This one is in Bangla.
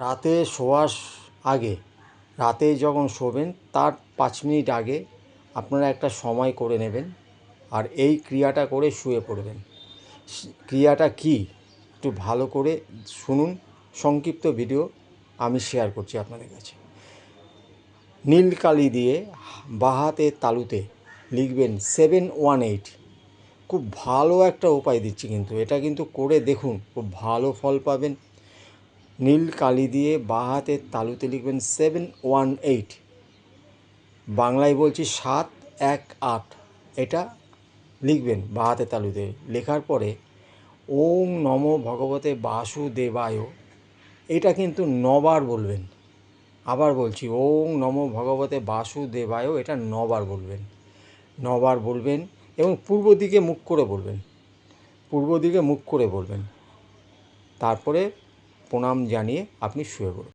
রাতে শোয়ার আগে, রাতে যখন শোবেন তার 5 মিনিট আগে আপনারা একটা সময় করে নেবেন আর এই ক্রিয়াটা করে শুয়ে পড়বেন। ক্রিয়াটা কি একটু ভালো করে শুনুন, সংক্ষিপ্ত ভিডিও আমি শেয়ার করছি আপনাদের কাছে। নীল কালি দিয়ে বাঁ হাতের তালুতে লিখবেন 718। খুব ভালো একটা উপায় দিচ্ছি, কিন্তু এটা কিন্তু করে দেখুন, খুব ভালো ফল পাবেন। নীল কালি দিয়ে বাঁ হাতের তালুতে লিখবেন 718, বাংলায় বলছি 718। এটা লিখবেন বাঁ হাতের তালুতে। লেখার পরে ওং নমো ভগবতে বাসুদেবায়, এটা কিন্তু 9বার বলবেন। আবার বলছি, ওং নমো ভগবতে বাসুদেবায়, এটা 9বার বলবেন। 9বার বলবেন এবং পূর্ব দিকে মুখ করে বলবেন, পূর্ব দিকে মুখ করে বলবেন। তারপরে প্রণাম জানিয়ে আপনি শুয়ে পড়ুন।